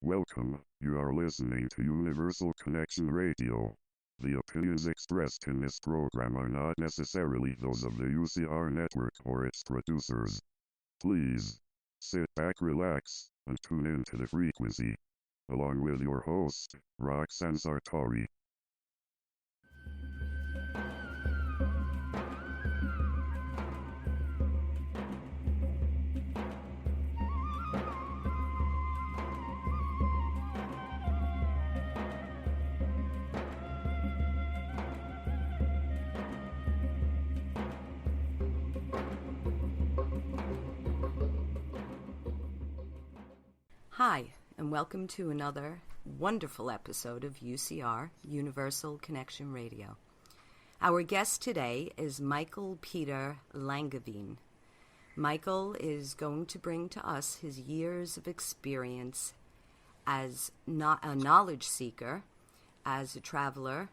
Welcome, you are listening to Universal Connection Radio. The opinions expressed in this program are not necessarily those of the UCR network or its producers. Please, sit back, relax, and tune in to the frequency, along with your host, Roxanne Sartori. Hi, and welcome to another wonderful episode of UCR, Universal Connection Radio. Our guest today is Michael Peter Langevin. Michael is going to bring to us his years of experience as a knowledge seeker, as a traveler,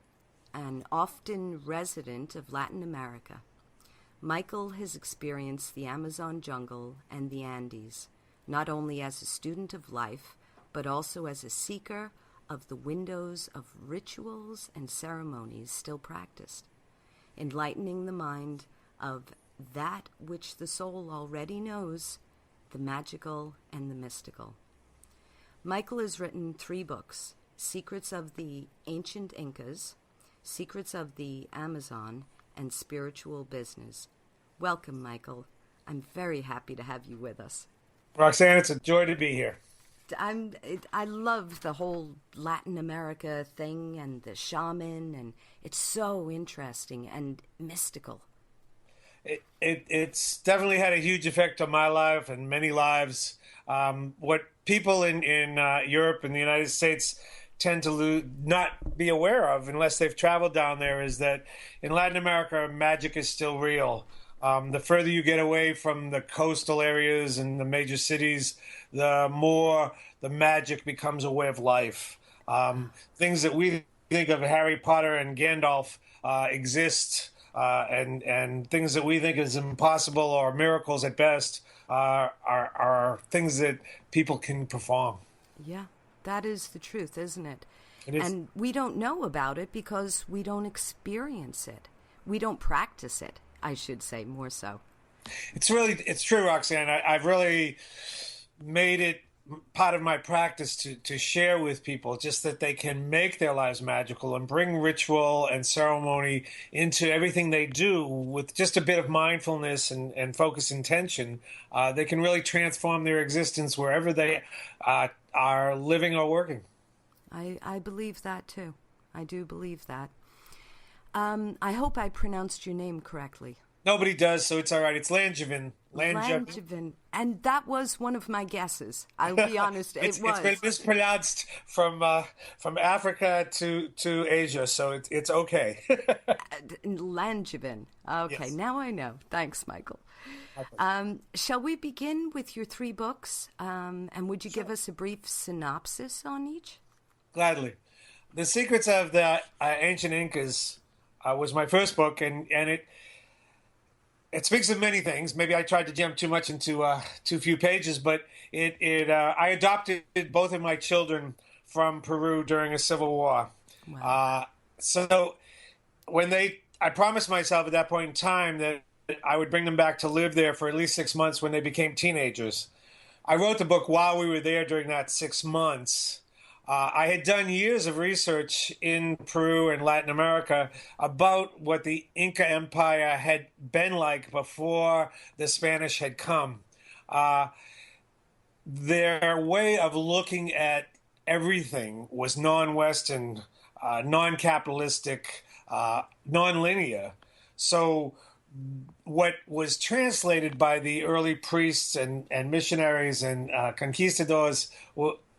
and often resident of Latin America. Michael has experienced the Amazon jungle and the Andes, not only as a student of life, but also as a seeker of the windows of rituals and ceremonies still practiced, enlightening the mind of that which the soul already knows, the magical and the mystical. Michael has written 3 books: Secrets of the Ancient Incas, Secrets of the Amazon, and Spiritual Business. Welcome, Michael. I'm very happy to have you with us. Roxanne, it's a joy to be here. I love the whole Latin America thing and the shaman, and it's so interesting and mystical. It's definitely had a huge effect on my life and many lives. What people in Europe and the United States tend to not be aware of unless they've traveled down there is that in Latin America, magic is still real. The further you get away from the coastal areas and the major cities, the more the magic becomes a way of life. Things that we think of Harry Potter and Gandalf exist, and things that we think is impossible or miracles at best are things that people can perform. Yeah, that is the truth, isn't it? It is. And we don't know about it because we don't experience it. We don't practice it, I should say, more so. It's true, Roxanne. I've really made it part of my practice to share with people just that they can make their lives magical and bring ritual and ceremony into everything they do with just a bit of mindfulness and focus intention. They can really transform their existence wherever they are living or working. I believe that too. I do believe that. I hope I pronounced your name correctly. Nobody does, so it's all right. It's Langevin. Langevin. And that was one of my guesses. I'll be honest, it was. It's been mispronounced from Africa to Asia, so it's okay. Langevin. Okay, Yes. Now I know. Thanks, Michael. Shall we begin with your 3 books? And would you give us a brief synopsis on each? Gladly. The Secrets of the Ancient Incas was my first book, and it speaks of many things. Maybe I tried to jam too much into too few pages, but I adopted both of my children from Peru during a civil war. Wow. So I promised myself at that point in time that I would bring them back to live there for at least 6 months when they became teenagers. I wrote the book while we were there during that 6 months. I had done years of research in Peru and Latin America about what the Inca Empire had been like before the Spanish had come. Their way of looking at everything was non-Western, non-capitalistic, non-linear. So what was translated by the early priests and missionaries and conquistadors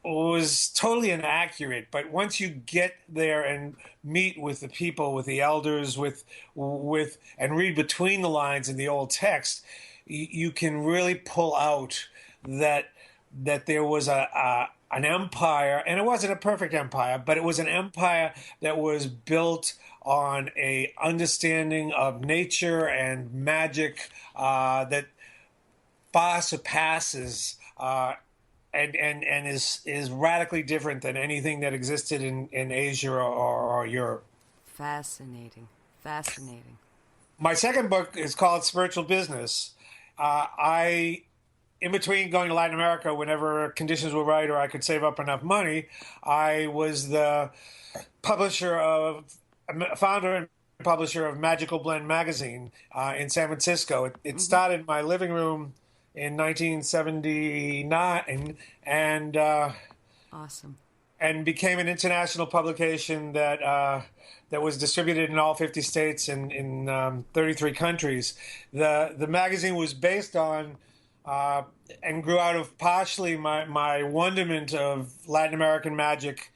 was totally inaccurate. But once you get there and meet with the people, with the elders, with and read between the lines in the old text, you can really pull out that there was an empire, and it wasn't a perfect empire, but it was an empire that was built on a understanding of nature and magic that far surpasses and is radically different than anything that existed in Asia or Europe. Fascinating. Fascinating. My second book is called Spiritual Business. In between going to Latin America, whenever conditions were right or I could save up enough money, I was the founder and publisher of Magical Blend magazine in San Francisco. It started in my living room in 1979 and awesome. And became an international publication that was distributed in all 50 states and in 33 countries. The magazine was based on and grew out of partially my wonderment of Latin American magic,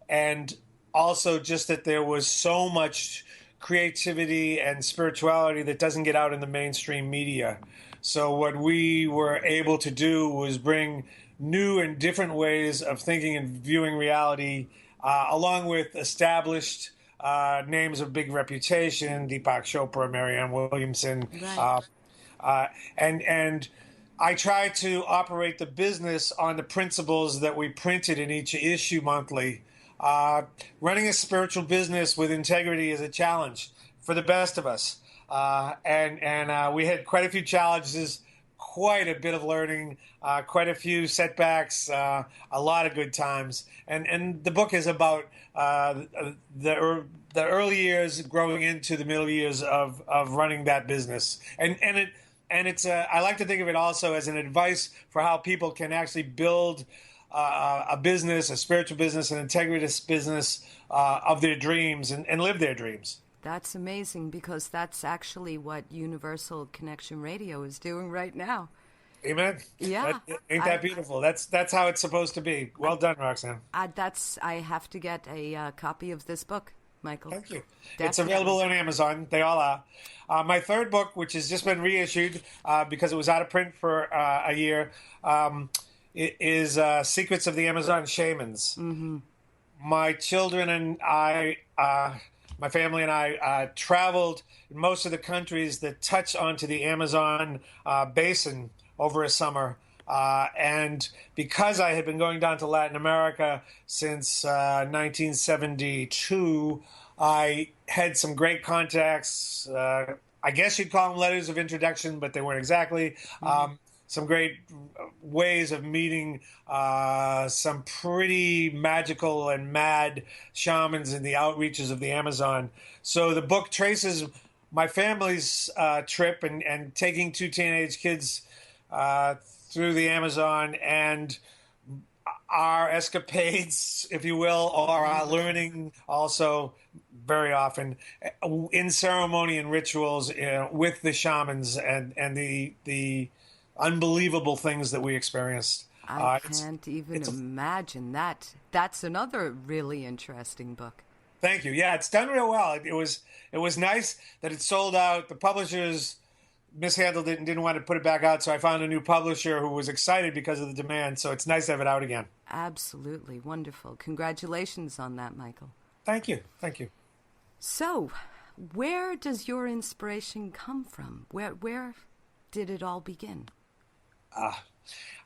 and also just that there was so much creativity and spirituality that doesn't get out in the mainstream media. So what we were able to do was bring new and different ways of thinking and viewing reality, along with established names of big reputation, Deepak Chopra, Marianne Williamson. Right. And I try to operate the business on the principles that we printed in each issue monthly. Running a spiritual business with integrity is a challenge for the best of us. And we had quite a few challenges, quite a bit of learning, quite a few setbacks, a lot of good times. And the book is about the early years growing into the middle years of running that business. And it's I like to think of it also as an advice for how people can actually build a business, a spiritual business, an integritous business of their dreams and live their dreams. That's amazing, because that's actually what Universal Connection Radio is doing right now. Amen. Yeah. Ain't that beautiful? That's how it's supposed to be. Well done, Roxanne. I have to get a copy of this book, Michael. Thank you. Definitely. It's available on Amazon. They all are. My third book, which has just been reissued because it was out of print for a year, it is Secrets of the Amazon Shamans. Mm-hmm. My children and I, my family and I, traveled in most of the countries that touch onto the Amazon basin over a summer. And because I had been going down to Latin America since 1972, I had some great contacts. I guess you'd call them letters of introduction, but they weren't exactly. Some great ways of meeting some pretty magical and mad shamans in the outreaches of the Amazon. So the book traces my family's trip and taking two teenage kids through the Amazon and our escapades, if you will, or our learning also very often in ceremony and rituals with the shamans and the unbelievable things that we experienced. I can't even imagine that. That's another really interesting book. Thank you. Yeah, it's done real well. It was nice that it sold out. The publishers mishandled it and didn't want to put it back out, so I found a new publisher who was excited because of the demand. So it's nice to have it out again. Absolutely wonderful. Congratulations on that, Michael. Thank you. Thank you. So, where does your inspiration come from? Where did it all begin?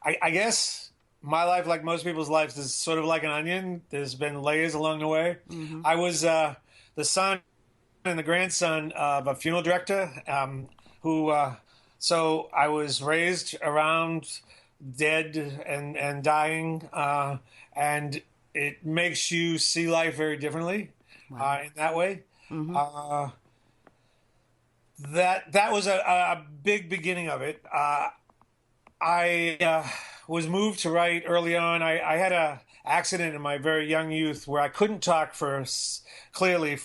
I guess my life, like most people's lives, is sort of like an onion. There's been layers along the way. Mm-hmm. I was the son and the grandson of a funeral director so I was raised around dead and dying, and it makes you see life very differently. Wow. In that way. Mm-hmm. That was a big beginning of it. I was moved to write early on. I had a accident in my very young youth where I couldn't talk clearly.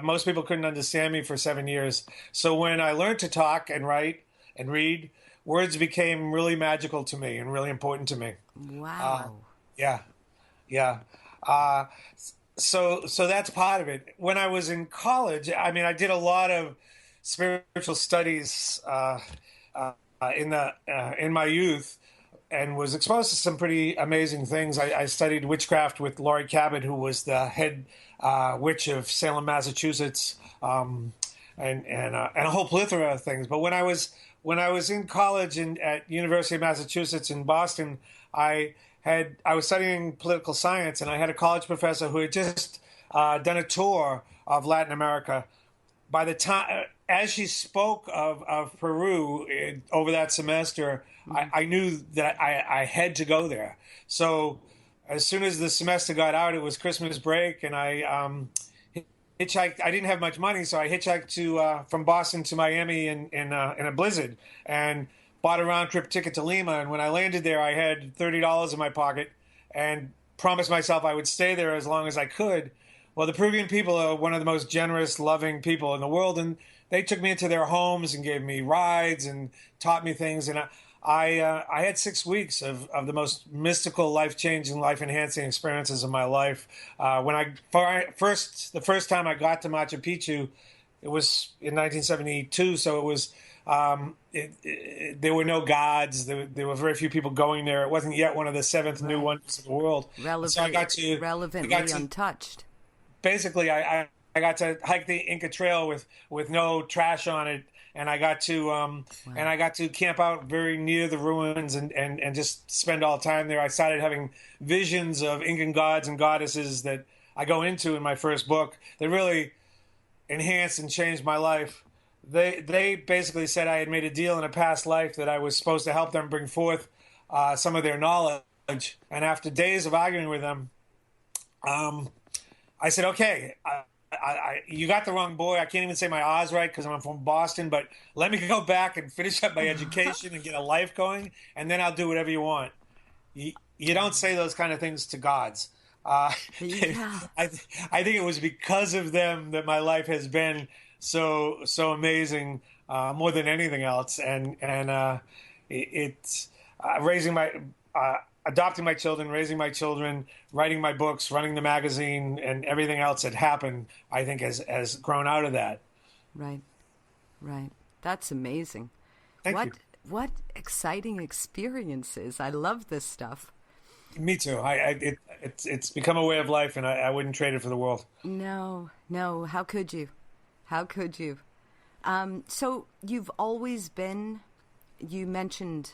Most people couldn't understand me for 7 years. So when I learned to talk and write and read, words became really magical to me and really important to me. Wow. Yeah. So that's part of it. When I was in college, I did a lot of spiritual studies in my youth, and was exposed to some pretty amazing things. I studied witchcraft with Laurie Cabot, who was the head witch of Salem, Massachusetts, and a whole plethora of things. But when I was in college at University of Massachusetts in Boston, I was studying political science, and I had a college professor who had just done a tour of Latin America. By the time, as she spoke of Peru over that semester, I knew that I had to go there. So as soon as the semester got out, it was Christmas break, and I hitchhiked. I didn't have much money, so I hitchhiked from Boston to Miami in a blizzard, and bought a round trip ticket to Lima. And when I landed there, I had $30 in my pocket, and promised myself I would stay there as long as I could. Well, the Peruvian people are one of the most generous, loving people in the world, and they took me into their homes and gave me rides and taught me things. And I had 6 weeks of the most mystical, life-changing, life-enhancing experiences of my life. The first time I got to Machu Picchu, it was in 1972, so it was there were no gods. There were very few people going there. It wasn't yet one of the seventh new wonders of the world. So I got to relevantly untouched. Basically, I got to hike the Inca Trail with no trash on it, and I got to camp out very near the ruins and just spend all time there. I started having visions of Incan gods and goddesses that I go into in my first book that really enhanced and changed my life. They basically said I had made a deal in a past life that I was supposed to help them bring forth some of their knowledge. And after days of arguing with them, I said, okay, you got the wrong boy. I can't even say my Oz right because I'm from Boston, but let me go back and finish up my education and get a life going, and then I'll do whatever you want. You don't say those kind of things to gods. Yeah. I think it was because of them that my life has been so amazing, more than anything else. And it's adopting my children, raising my children, writing my books, running the magazine, and everything else that happened, I think has grown out of that. Right. That's amazing. Thank you. What exciting experiences. I love this stuff. Me too. It's become a way of life, and I wouldn't trade it for the world. No. How could you? So you've always been, you mentioned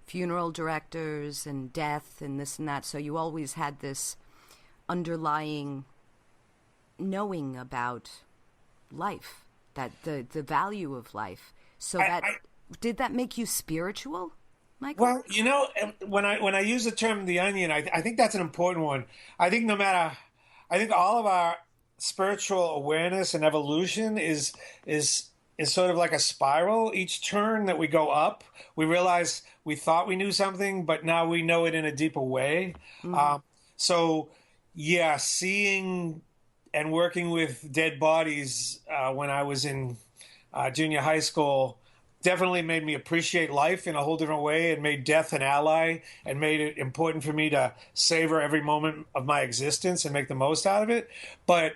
funeral directors and death and this and that. So you always had this underlying knowing about life, that the value of life. So did that make you spiritual, Michael? Well, when I use the term the onion, I think that's an important one. I think all of our spiritual awareness and evolution is sort of like a spiral. Each turn that we go up, we realize we thought we knew something, but now we know it in a deeper way. Mm-hmm. Seeing and working with dead bodies when I was in junior high school definitely made me appreciate life in a whole different way, and made death an ally, and made it important for me to savor every moment of my existence and make the most out of it. But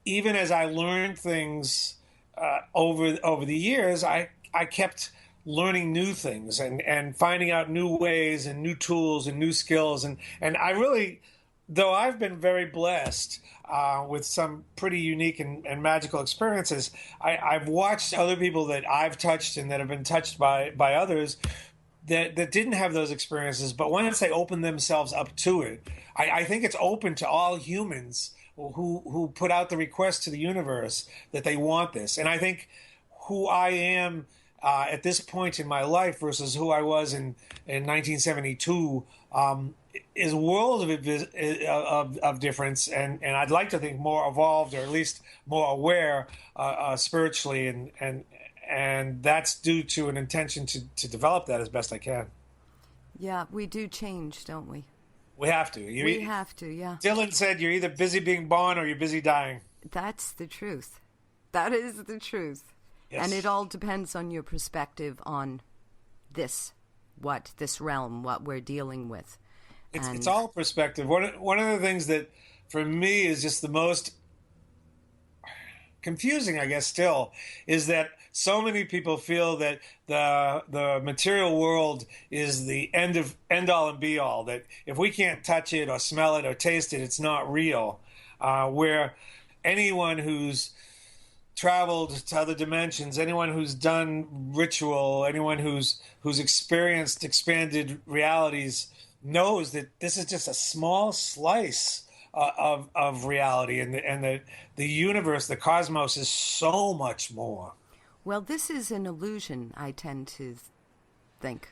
even as I learned things over the years, I kept learning new things and finding out new ways and new tools and new skills. And I really, though I've been very blessed with some pretty unique and magical experiences, I've watched other people that I've touched and that have been touched by others that didn't have those experiences. But once they open themselves up to it, I think it's open to all humans who put out the request to the universe that they want this. And I think who I am at this point in my life versus who I was in 1972 is worlds of difference, and I'd like to think more evolved, or at least more aware spiritually, and that's due to an intention to develop that as best I can. Yeah, we do change, don't we? We have to. We have to, yeah. Dylan said you're either busy being born or you're busy dying. That's the truth. That is the truth. Yes. And it all depends on your perspective on this realm, what we're dealing with. It's all perspective. One of the things that, for me, is just the most confusing, I guess, still, is that so many people feel that the material world is the end all and be all. That if we can't touch it or smell it or taste it, it's not real. Where anyone who's traveled to other dimensions, anyone who's done ritual, anyone who's experienced expanded realities knows that this is just a small slice of reality, and the universe, the cosmos, is so much more. Well, this is an illusion, I tend to think.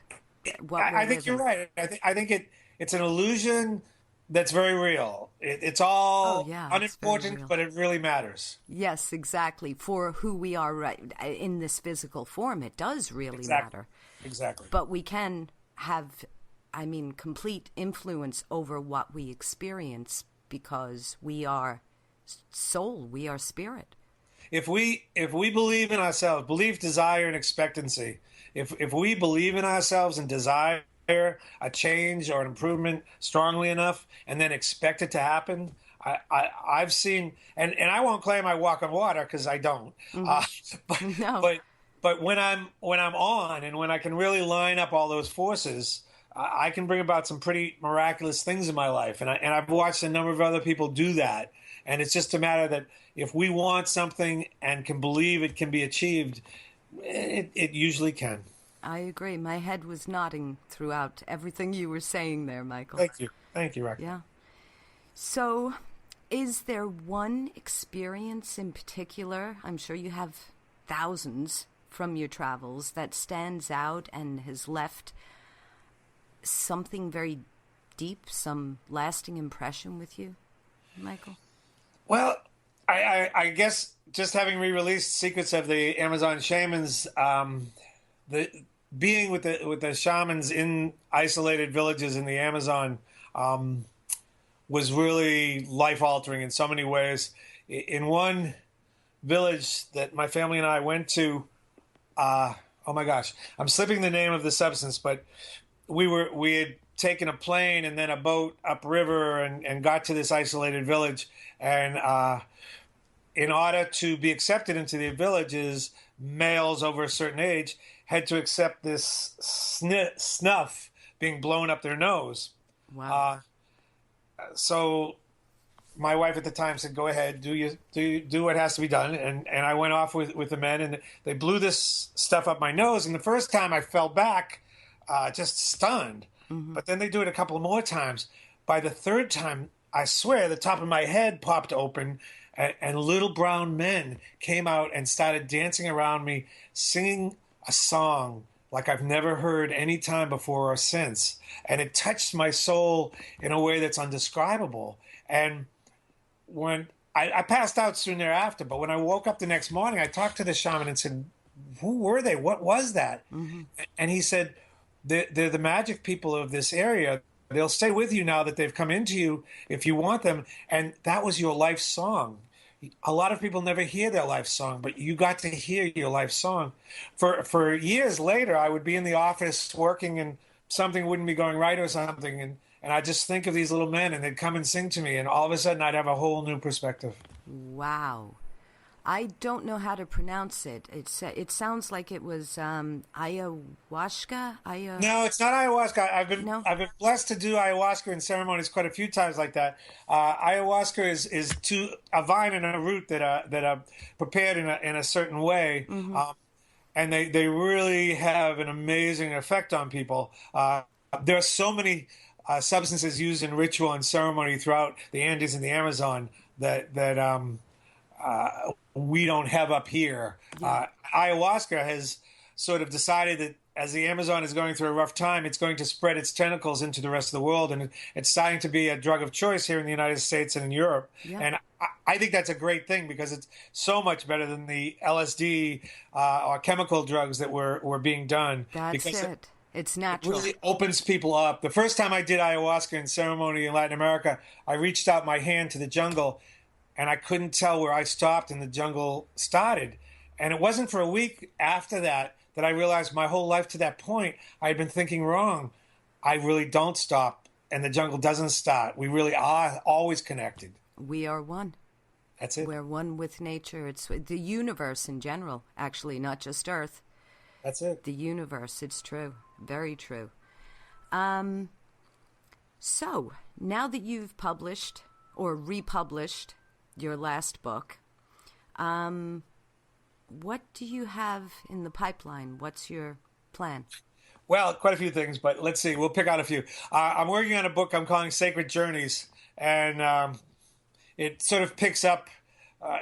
I think you're right. I think it's an illusion that's very real. It's all unimportant, but it really matters. Yes, exactly. For who we are right in this physical form, it does really matter. Exactly. But we can have, complete influence over what we experience because we are soul, we are spirit. If we believe in ourselves, belief, desire, and expectancy. If we believe in ourselves and desire a change or an improvement strongly enough, and then expect it to happen, I've seen, and I won't claim I walk on water because I don't. But when I'm on, and when I can really line up all those forces, I can bring about some pretty miraculous things in my life, and I've watched a number of other people do that. And it's just a matter that if we want something and can believe it can be achieved, it usually can. I agree. My head was nodding throughout everything you were saying there, Michael. Thank you, Roxanne. Yeah. So, is there one experience in particular, I'm sure you have thousands from your travels, that stands out and has left something very deep, some lasting impression with you, Michael? Well, I guess just having re-released Secrets of the Amazon Shamans, the being with the shamans in isolated villages in the Amazon was really life-altering in so many ways. In one village that my family and I went to, oh my gosh, I'm slipping the name of the substance, but we had taken a plane and then a boat upriver and got to this isolated village. And in order to be accepted into the villages, males over a certain age had to accept this snuff being blown up their nose. Wow. So my wife at the time said, "Go ahead, do what has to be done." And I went off with the men, and they blew this stuff up my nose. And the first time I fell back, just stunned. Mm-hmm. But then they do it a couple more times. By the third time, I swear, the top of my head popped open, and little brown men came out and started dancing around me, singing a song like I've never heard any time before or since. And it touched my soul in a way that's undescribable. And when I passed out soon thereafter, but when I woke up the next morning, I talked to the shaman and said, "Who were they? What was that?" Mm-hmm. And he said, they're the magic people of this area. They'll stay with you now that they've come into you if you want them. And that was your life song. A lot of people never hear their life song, but you got to hear your life song. For years later, I would be in the office working and something wouldn't be going right or something. And I'd just think of these little men and they'd come and sing to me. And all of a sudden, I'd have a whole new perspective. Wow. I don't know how to pronounce it. It sounds like it was ayahuasca. No, it's not ayahuasca. I've been blessed to do ayahuasca in ceremonies quite a few times like that. Ayahuasca is a vine and a root that are prepared in a certain way, mm-hmm. And they really have an amazing effect on people. There are so many substances used in ritual and ceremony throughout the Andes and the Amazon that we don't have up here. Yeah. Ayahuasca has sort of decided that as the Amazon is going through a rough time, it's going to spread its tentacles into the rest of the world, and it's starting to be a drug of choice here in the United States and in Europe. Yeah. And I think that's a great thing because it's so much better than the LSD or chemical drugs that were being done. That's because it. It's natural. It really opens people up. The first time I did ayahuasca in ceremony in Latin America, I reached out my hand to the jungle, and I couldn't tell where I stopped and the jungle started. And it wasn't for a week after that I realized my whole life to that point, I had been thinking wrong. I really don't stop, and the jungle doesn't start. We really are always connected. We are one. That's it. We're one with nature. It's the universe in general, actually, not just Earth. That's it. The universe. It's true. Very true. So, now that you've published or republished your last book, what do you have in the pipeline? What's your plan? Well, quite a few things, but let's see. We'll pick out a few. I'm working on a book I'm calling Sacred Journeys, and it sort of picks up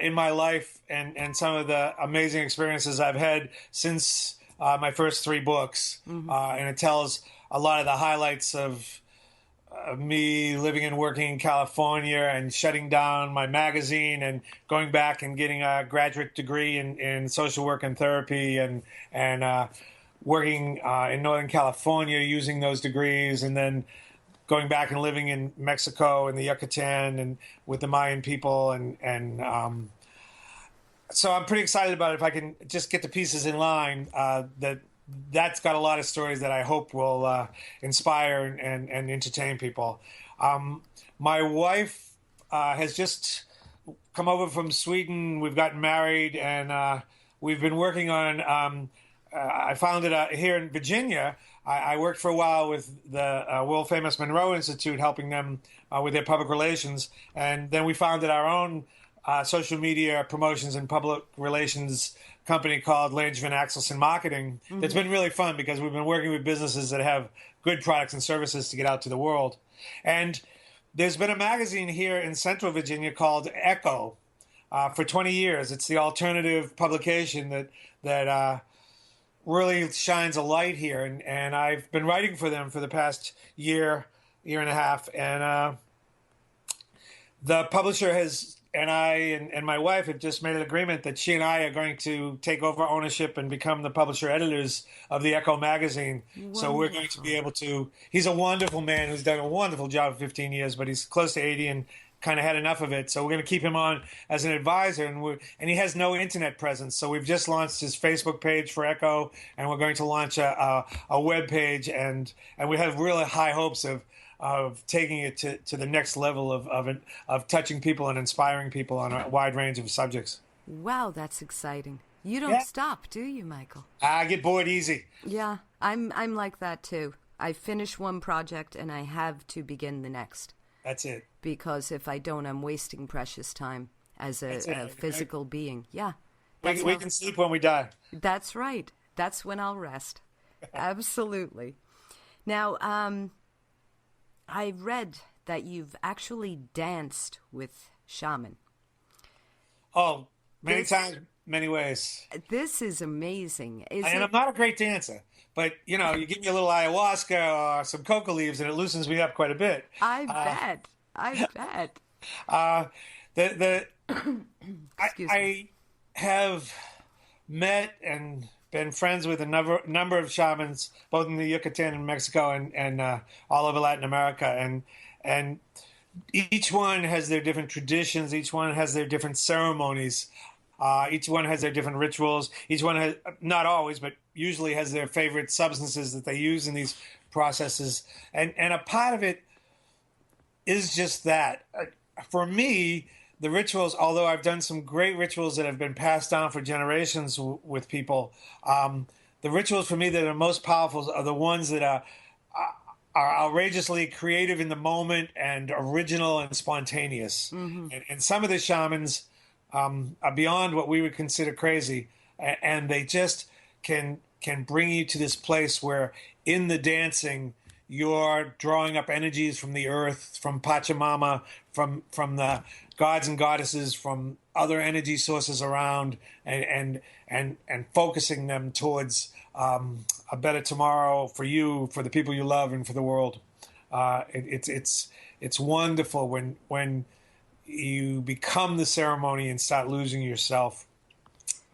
in my life and some of the amazing experiences I've had since my first three books. And it tells a lot of the highlights of me living and working in California and shutting down my magazine and going back and getting a graduate degree in social work and therapy and working in Northern California using those degrees, and then going back and living in Mexico and the Yucatan and with the Mayan people. And so I'm pretty excited about it. If I can just get the pieces in line, that's got a lot of stories that I hope will inspire and entertain people. My wife has just come over from Sweden. We've gotten married, and we've been working on I founded here in Virginia. I worked for a while with the world famous Monroe Institute, helping them with their public relations. And then we founded our own social media promotions and public relations company called Langevin Axelson Marketing. It's been really fun because we've been working with businesses that have good products and services to get out to the world. And there's been a magazine here in Central Virginia called Echo for 20 years. It's the alternative publication that really shines a light here, and I've been writing for them for the past year and a half, and the publisher and I and my wife have just made an agreement that she and I are going to take over ownership and become the publisher editors of the Echo magazine. Wonderful. So we're going to be able to. He's a wonderful man who's done a wonderful job for 15 years, but he's close to 80 and kind of had enough of it. So we're going to keep him on as an advisor, and he has no internet presence. So we've just launched his Facebook page for Echo, and we're going to launch a web page, and we have really high hopes of taking it to the next level of touching people and inspiring people on a wide range of subjects. Wow, that's exciting. You don't stop, do you, Michael? I get bored easy. Yeah, I'm like that too. I finish one project and I have to begin the next. That's it. Because if I don't, I'm wasting precious time as a physical being. Yeah. We can sleep when we die. That's right. That's when I'll rest. Absolutely. Now, I read that you've actually danced with shaman. Oh, many times, many ways. This is amazing. I'm not a great dancer, but you give me a little ayahuasca or some coca leaves, and it loosens me up quite a bit. I bet. I have met and been friends with a number of shamans, both in the Yucatan and Mexico and all over Latin America, and each one has their different traditions. Each one has their different ceremonies. Each one has their different rituals. Each one has, not always, but usually has their favorite substances that they use in these processes. And a part of it is just that. For me, the rituals, although I've done some great rituals that have been passed down for generations with people, the rituals for me that are most powerful are the ones that are outrageously creative in the moment and original and spontaneous. And some of the shamans are beyond what we would consider crazy, and they just can bring you to this place where in the dancing you're drawing up energies from the earth, from Pachamama, from the gods and goddesses, from other energy sources around, and focusing them towards a better tomorrow for you, for the people you love, and for the world. It's wonderful when you become the ceremony and start losing yourself.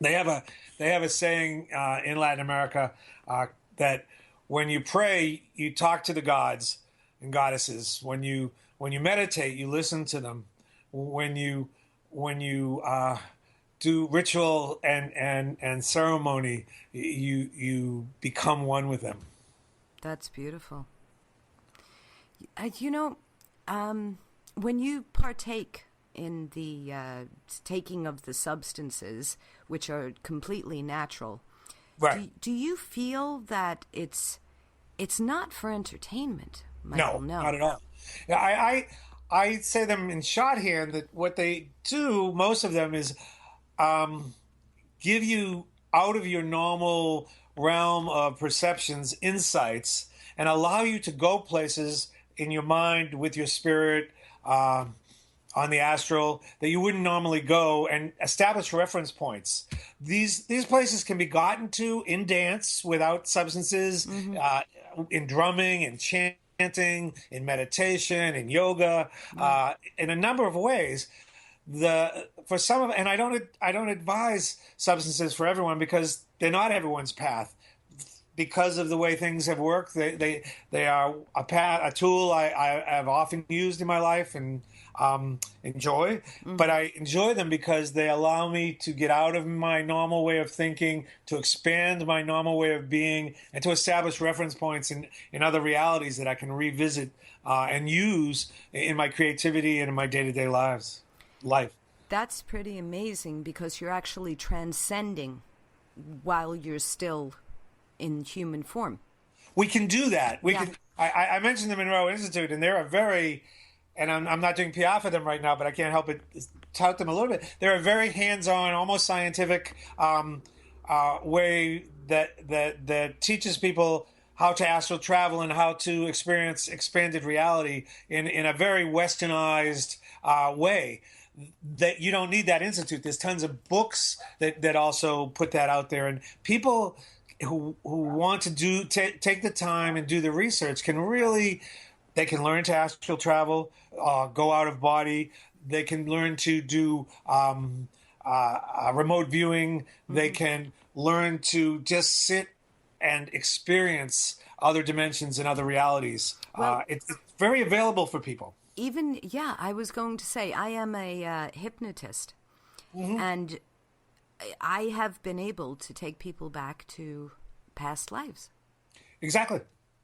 They have a saying in Latin America that when you pray, you talk to the gods and goddesses. When you meditate, you listen to them. When you do ritual and ceremony, you become one with them. That's beautiful. When you partake in the taking of the substances, which are completely natural, right? Do you feel that it's not for entertainment, Michael? No, not at all. I say them in shorthand that what they do, most of them, is give you out of your normal realm of perceptions, insights, and allow you to go places in your mind with your spirit, on the astral, that you wouldn't normally go, and establish reference points. These places can be gotten to in dance without substances, in drumming and chanting, in meditation, in yoga, in a number of ways. For some of, and I don't advise substances for everyone, because they're not everyone's path. Because of the way things have worked, they are a tool I have often used in my life and enjoy. But I enjoy them because they allow me to get out of my normal way of thinking, to expand my normal way of being, and to establish reference points in other realities that I can revisit and use in my creativity and in my day-to-day life. That's pretty amazing, because you're actually transcending while you're still in human form. We can do that. We can. I mentioned the Monroe Institute, and they're a very, and I'm not doing PR for them right now, but I can't help but tout them a little bit. They're a very hands-on, almost scientific way that teaches people how to astral travel and how to experience expanded reality in a very westernized way. That you don't need that institute. There's tons of books that also put that out there, and people who want to take the time and do the research can learn to astral travel, go out of body. They can learn to do remote viewing. They can learn to just sit and experience other dimensions and other realities. Well, it's very available for people. I was going to say, I am a hypnotist, and I have been able to take people back to past lives. Exactly.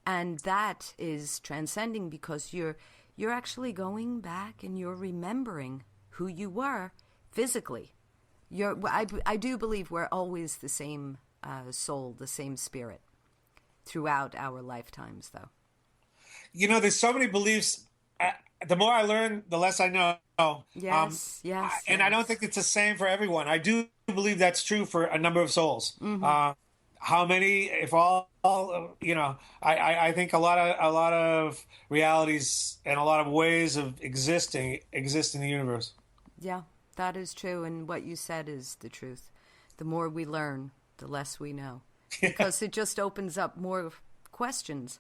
And that is transcending, because you're actually going back and you're remembering who you were physically. I do believe we're always the same soul, the same spirit throughout our lifetimes, though. There's so many beliefs. The more I learn, the less I know. Yes. And I don't think it's the same for everyone. I do believe that's true for a number of souls. How many, if all, I think a lot of realities and a lot of ways of existing exist in the universe. Yeah, that is true. And what you said is the truth. The more we learn, the less we know, because it just opens up more questions.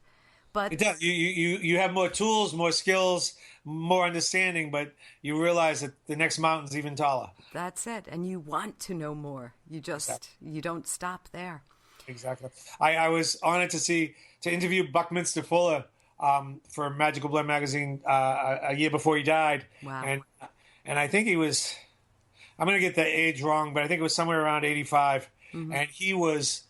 But it does. You have more tools, more skills, more understanding, but you realize that the next mountain's even taller. That's it. And you want to know more. You don't stop there. Exactly. I was honored to interview Buckminster Fuller for Magical Blend magazine a year before he died. Wow. And I think he was, I'm going to get the age wrong, but I think it was somewhere around 85. And he was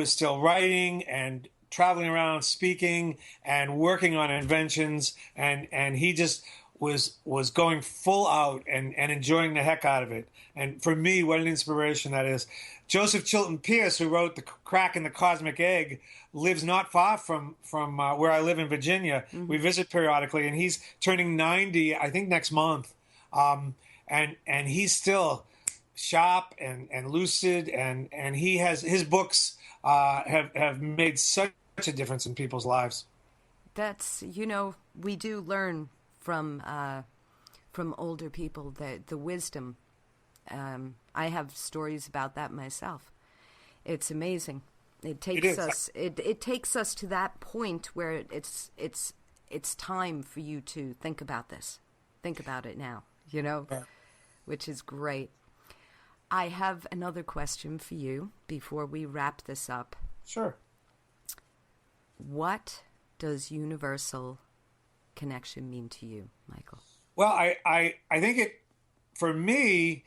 still writing and traveling around, speaking and working on inventions, and he just was going full out and enjoying the heck out of it. And for me, what an inspiration that is. Joseph Chilton Pierce, who wrote The Crack in the Cosmic Egg, lives not far from where I live in Virginia. We visit periodically, and he's turning 90, I think, next month. And he's still sharp and lucid, and he has his books have made such a difference in people's lives. That's, we do learn from older people the wisdom. I have stories about that myself. It's amazing. It takes us to that point where it's time for you to think about this. Think about it now, Yeah. Which is great. I have another question for you before we wrap this up. Sure. What does universal connection mean to you, Michael? Well, I think for me,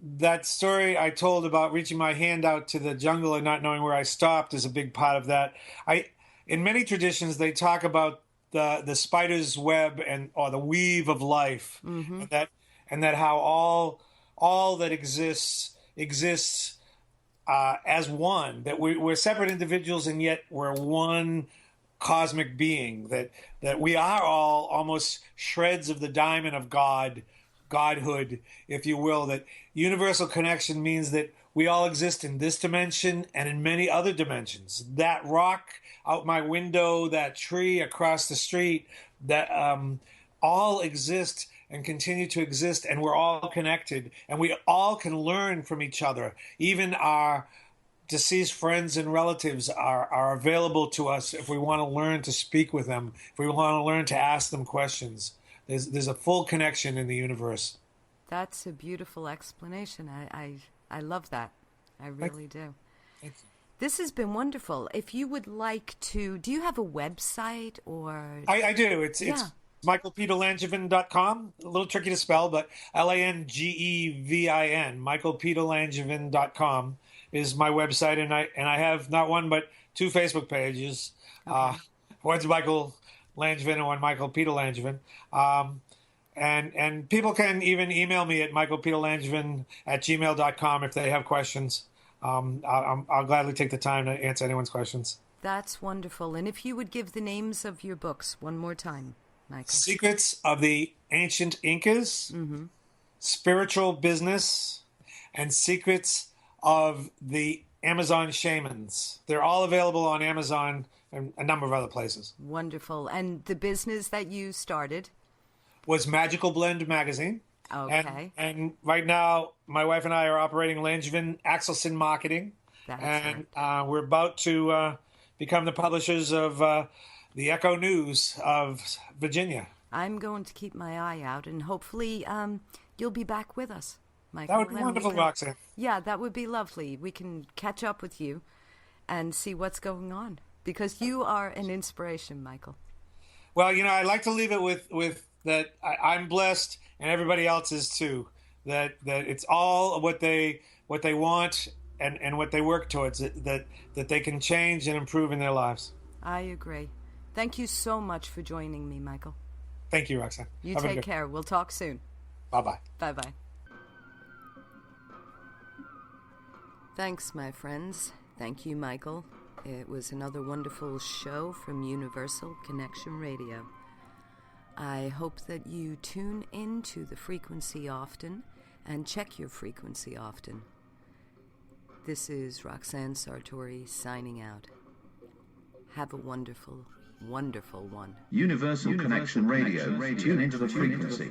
that story I told about reaching my hand out to the jungle and not knowing where I stopped is a big part of that. In many traditions, they talk about the spider's web or the weave of life, and that how all that exists as one, that we're separate individuals and yet we're one cosmic being, that we are all almost shreds of the diamond of godhood, if you will. That universal connection means that we all exist in this dimension and in many other dimensions. That rock out my window, that tree across the street, that all exist and continue to exist, and we're all connected, and we all can learn from each other. Even our deceased friends and relatives are available to us if we want to learn to speak with them, if we want to learn to ask them questions. There's a full connection in the universe. That's a beautiful explanation. I love that. I really do. Thank you. This has been wonderful. If you would like to, do you have a website or? I do. It's michaelpeterlangevin.com. A little tricky to spell, but Langevin. michaelpeterlangevin.com is my website, and I have not one but two Facebook pages. Okay. One's Michael Langevin and one Michael Peter Langevin. And people can even email me at michaelpeterlangevin@gmail.com if they have questions. I'll gladly take the time to answer anyone's questions. That's wonderful. And if you would give the names of your books one more time, Michael. Secrets of the Ancient Incas, Spiritual Business, and Secrets of the Amazon Shamans. They're all available on Amazon and a number of other places. Wonderful. And the business that you started? Was Magical Blend Magazine. Okay. And right now, my wife and I are operating Langevin Axelson Marketing. That's and right. We're about to become the publishers of the Echo News of Virginia. I'm going to keep my eye out, and hopefully you'll be back with us, Michael. That would be wonderful, Roxanne. Yeah, that would be lovely. We can catch up with you and see what's going on, because you are an inspiration, Michael. Well, I like to leave it with that I'm blessed, and everybody else is too. That it's all what they want and what they work towards. That they can change and improve in their lives. I agree. Thank you so much for joining me, Michael. Thank you, Roxanne. You take care. We'll talk soon. Bye-bye. Bye-bye. Thanks, my friends. Thank you, Michael. It was another wonderful show from Universal Connection Radio. I hope that you tune into the frequency often and check your frequency often. This is Roxanne Sartori signing out. Have a wonderful, wonderful one. Universal Connection Radio. Tune into the frequency.